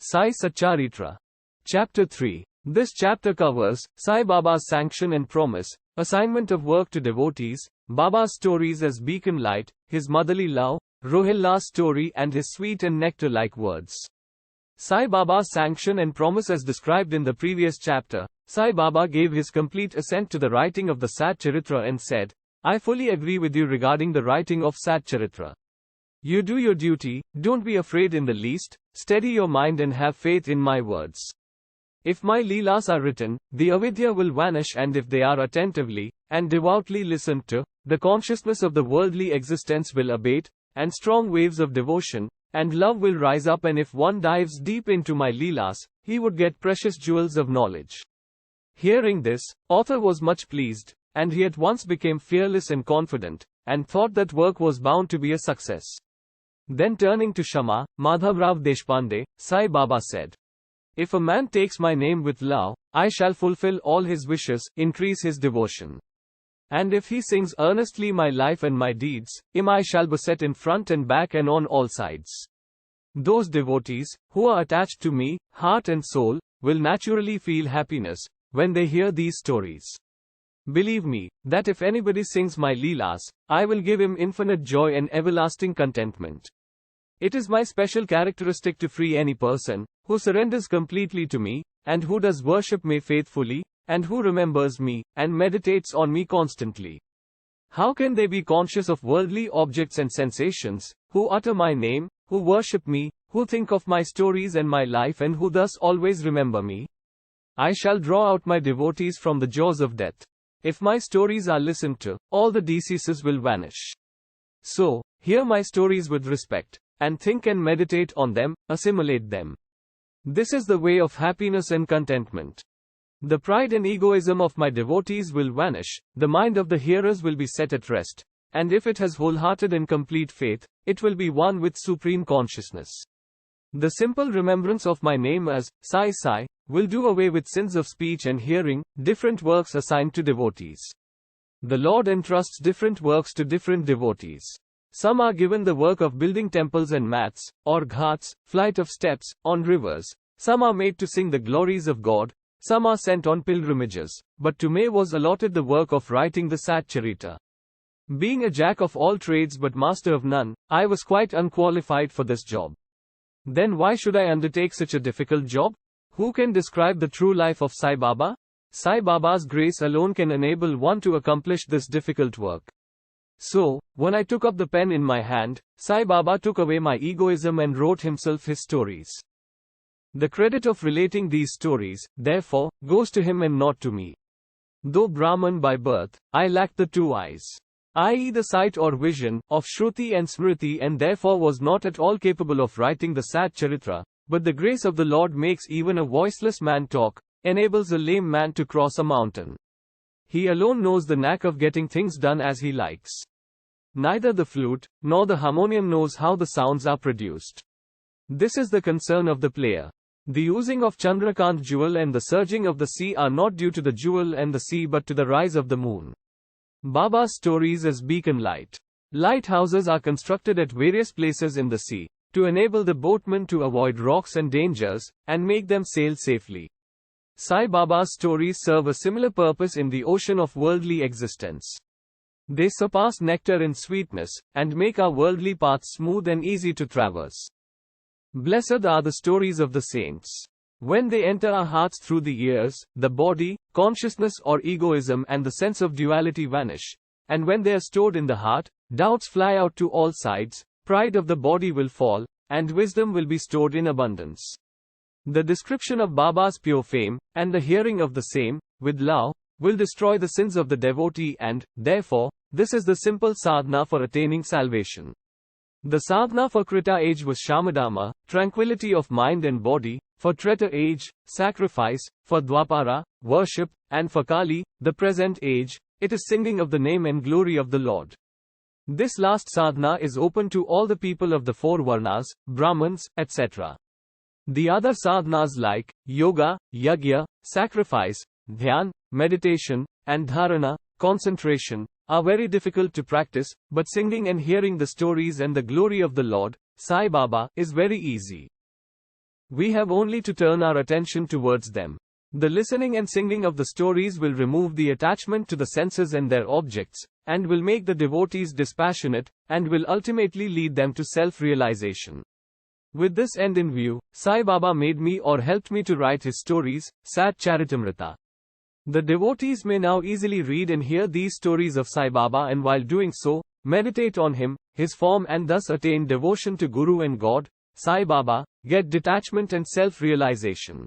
Sai Satcharitra. Chapter 3. This chapter covers Sai Baba's sanction and promise, assignment of work to devotees, Baba's stories as beacon light, his motherly love, Rohilla's story and his sweet and nectar-like words. Sai Baba's sanction and promise as described in the previous chapter. Sai Baba gave his complete assent to the writing of the Satcharitra and said, I fully agree with you regarding the writing of Satcharitra. You do your duty, don't be afraid in the least, steady your mind and have faith in my words. If my Leelas are written, the avidya will vanish, and if they are attentively and devoutly listened to, the consciousness of the worldly existence will abate, and strong waves of devotion and love will rise up, and if one dives deep into my Leelas, he would get precious jewels of knowledge. Hearing this, author was much pleased, and he at once became fearless and confident, and thought that work was bound to be a success. Then turning to Shama, Madhavrao Deshpande, Sai Baba said, if a man takes my name with love, I shall fulfill all his wishes, increase his devotion. And if he sings earnestly my life and my deeds, I shall beset in front and back and on all sides. Those devotees, who are attached to me, heart and soul, will naturally feel happiness when they hear these stories. Believe me, that if anybody sings my Leelas, I will give him infinite joy and everlasting contentment. It is my special characteristic to free any person who surrenders completely to me, and who does worship me faithfully, and who remembers me, and meditates on me constantly. How can they be conscious of worldly objects and sensations, who utter my name, who worship me, who think of my stories and my life, and who thus always remember me? I shall draw out my devotees from the jaws of death. If my stories are listened to, all the diseases will vanish. So, hear my stories with respect, and think and meditate on them, assimilate them. This is the way of happiness and contentment. The pride and egoism of my devotees will vanish, the mind of the hearers will be set at rest, and if it has wholehearted and complete faith, it will be one with supreme consciousness. The simple remembrance of my name as Sai Sai will do away with sins of speech and hearing, different works assigned to devotees. The Lord entrusts different works to different devotees. Some are given the work of building temples and mats, or ghats, flight of steps, on rivers. Some are made to sing the glories of God. Some are sent on pilgrimages. But to me was allotted the work of writing the Satcharitra. Being a jack of all trades but master of none, I was quite unqualified for this job. Then why should I undertake such a difficult job? Who can describe the true life of Sai Baba? Sai Baba's grace alone can enable one to accomplish this difficult work. So, when I took up the pen in my hand, Sai Baba took away my egoism and wrote himself his stories. The credit of relating these stories, therefore, goes to him and not to me. Though Brahman by birth, I lacked the two eyes, i.e. the sight or vision of Shruti and Smriti, and therefore was not at all capable of writing the Satcharitra. But the grace of the Lord makes even a voiceless man talk, enables a lame man to cross a mountain. He alone knows the knack of getting things done as he likes. Neither the flute, nor the harmonium knows how the sounds are produced. This is the concern of the player. The oozing of Chandrakant jewel and the surging of the sea are not due to the jewel and the sea but to the rise of the moon. Baba's stories as beacon light. Lighthouses are constructed at various places in the sea, to enable the boatmen to avoid rocks and dangers, and make them sail safely. Sai Baba's stories serve a similar purpose in the ocean of worldly existence. They surpass nectar in sweetness, and make our worldly paths smooth and easy to traverse. Blessed are the stories of the saints. When they enter our hearts through the ears, the body, consciousness or egoism and the sense of duality vanish. And when they are stored in the heart, doubts fly out to all sides, pride of the body will fall, and wisdom will be stored in abundance. The description of Baba's pure fame, and the hearing of the same, with love, will destroy the sins of the devotee, and, therefore, this is the simple sadhana for attaining salvation. The sadhana for Krita age was Shamadama, tranquility of mind and body, for Treta age, sacrifice, for Dwapara, worship, and for Kali, the present age, it is singing of the name and glory of the Lord. This last sadhana is open to all the people of the four varnas, Brahmins, etc. The other sadhanas like yoga, yajna, sacrifice, dhyan, meditation, and dharana, concentration, are very difficult to practice, but singing and hearing the stories and the glory of the Lord, Sai Baba, is very easy. We have only to turn our attention towards them. The listening and singing of the stories will remove the attachment to the senses and their objects, and will make the devotees dispassionate, and will ultimately lead them to self-realization. With this end in view, Sai Baba made me or helped me to write his stories, Satcharitamrita. The devotees may now easily read and hear these stories of Sai Baba, and while doing so, meditate on him, his form, and thus attain devotion to Guru and God, Sai Baba, get detachment and self-realization.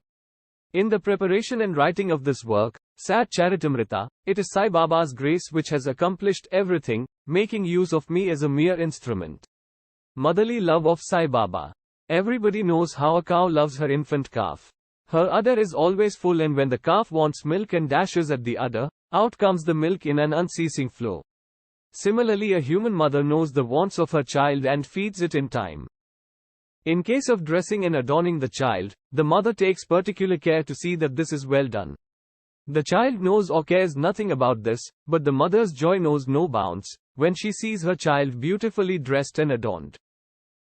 In the preparation and writing of this work, Satcharitamrita, it is Sai Baba's grace which has accomplished everything, making use of me as a mere instrument. Motherly love of Sai Baba. Everybody knows how a cow loves her infant calf. Her udder is always full, and when the calf wants milk and dashes at the udder, out comes the milk in an unceasing flow. Similarly, a human mother knows the wants of her child and feeds it in time. In case of dressing and adorning the child, the mother takes particular care to see that this is well done. The child knows or cares nothing about this, but the mother's joy knows no bounds when she sees her child beautifully dressed and adorned.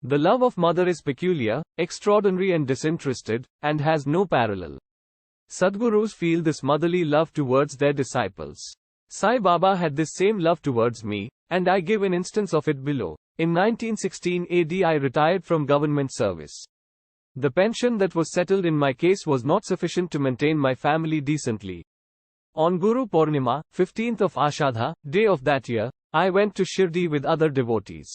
The love of mother is peculiar, extraordinary, and disinterested, and has no parallel. Sadgurus feel this motherly love towards their disciples. Sai Baba had this same love towards me, and I give an instance of it below. In 1916 AD I retired from government service. The pension that was settled in my case was not sufficient to maintain my family decently. On Guru Purnima, 15th of Ashadha, day of that year, I went to Shirdi with other devotees.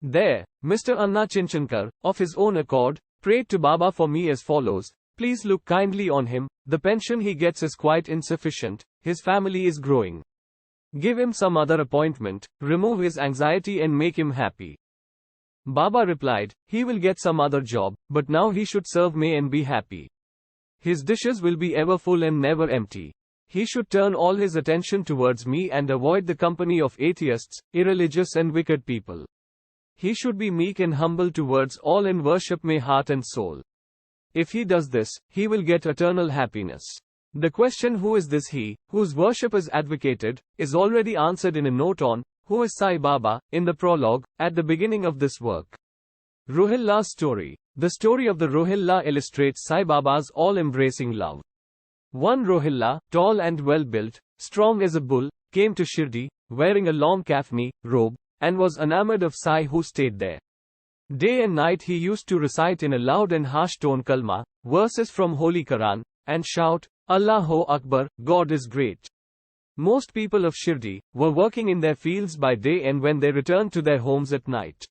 There, Mr. Anna Chinchankar, of his own accord, prayed to Baba for me as follows: please look kindly on him, the pension he gets is quite insufficient, his family is growing. Give him some other appointment, remove his anxiety and make him happy. Baba replied, he will get some other job, but now he should serve me and be happy. His dishes will be ever full and never empty. He should turn all his attention towards me and avoid the company of atheists, irreligious and wicked people. He should be meek and humble towards all and worship me heart and soul. If he does this, he will get eternal happiness. The question who is this he, whose worship is advocated, is already answered in a note on Who is Sai Baba, in the prologue, at the beginning of this work. Rohilla's story. The story of the Rohilla illustrates Sai Baba's all-embracing love. One Rohilla, tall and well-built, strong as a bull, came to Shirdi, wearing a long kafni robe, and was enamored of Sai who stayed there. Day and night he used to recite in a loud and harsh tone kalma, verses from Holy Quran, and shout, Allahu Akbar, God is great. Most people of Shirdi were working in their fields by day, and when they returned to their homes at night,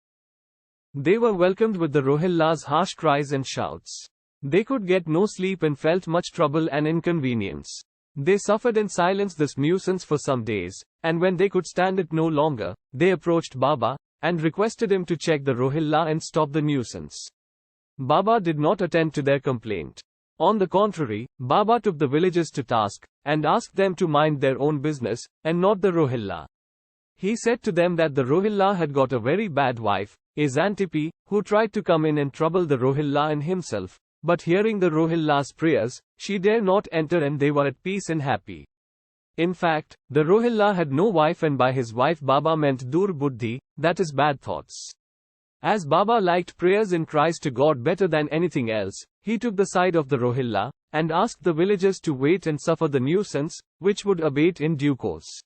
they were welcomed with the Rohilla's harsh cries and shouts. They could get no sleep and felt much trouble and inconvenience. They suffered in silence this nuisance for some days, and when they could stand it no longer, they approached Baba and requested him to check the Rohilla and stop the nuisance. Baba did not attend to their complaint. On the contrary, Baba took the villagers to task, and asked them to mind their own business, and not the Rohilla. He said to them that the Rohilla had got a very bad wife, a Xantippe, who tried to come in and trouble the Rohilla and himself, but hearing the Rohilla's prayers, she dare not enter, and they were at peace and happy. In fact, the Rohilla had no wife, and by his wife Baba meant Dur Buddhi, that is bad thoughts. As Baba liked prayers and cries to God better than anything else, he took the side of the Rohilla, and asked the villagers to wait and suffer the nuisance, which would abate in due course.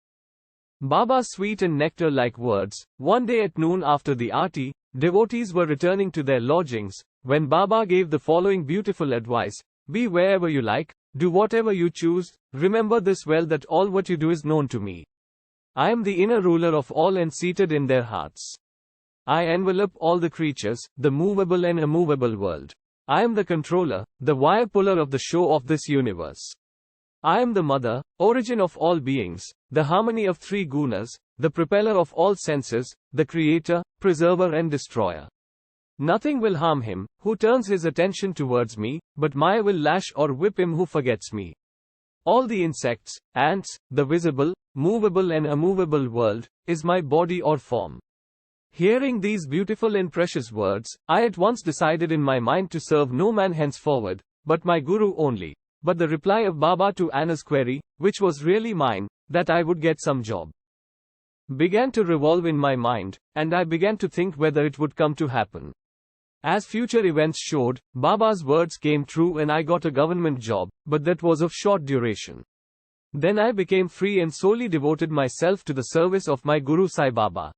Baba's sweet and nectar-like words. One day at noon after the aarti, devotees were returning to their lodgings, when Baba gave the following beautiful advice: be wherever you like, do whatever you choose, remember this well, that all what you do is known to me. I am the inner ruler of all and seated in their hearts. I envelop all the creatures, the movable and immovable world. I am the controller, the wire puller of the show of this universe. I am the mother, origin of all beings, the harmony of three gunas, the propeller of all senses, the creator, preserver and destroyer. Nothing will harm him who turns his attention towards me, but Maya will lash or whip him who forgets me. All the insects, ants, the visible, movable and immovable world, is my body or form. Hearing these beautiful and precious words, I at once decided in my mind to serve no man henceforward, but my Guru only. But the reply of Baba to Anna's query, which was really mine, that I would get some job, began to revolve in my mind, and I began to think whether it would come to happen. As future events showed, Baba's words came true and I got a government job, but that was of short duration. Then I became free and solely devoted myself to the service of my Guru Sai Baba.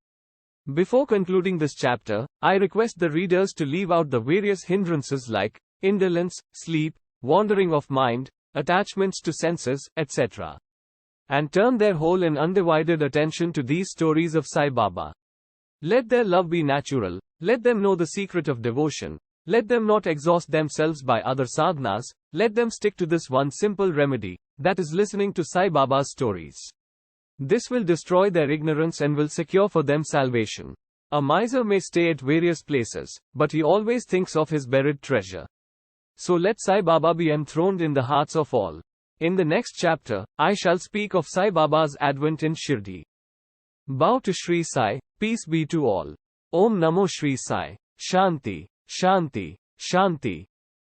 Before concluding this chapter, I request the readers to leave out the various hindrances like indolence, sleep, wandering of mind, attachments to senses, etc., and turn their whole and undivided attention to these stories of Sai Baba. Let their love be natural, let them know the secret of devotion, let them not exhaust themselves by other sadhanas, let them stick to this one simple remedy, that is listening to Sai Baba's stories. This will destroy their ignorance and will secure for them salvation. A miser may stay at various places, but he always thinks of his buried treasure. So let Sai Baba be enthroned in the hearts of all. In the next chapter, I shall speak of Sai Baba's advent in Shirdi. Bow to Shri Sai, peace be to all. Om Namo Shri Sai. Shanti, Shanti, Shanti.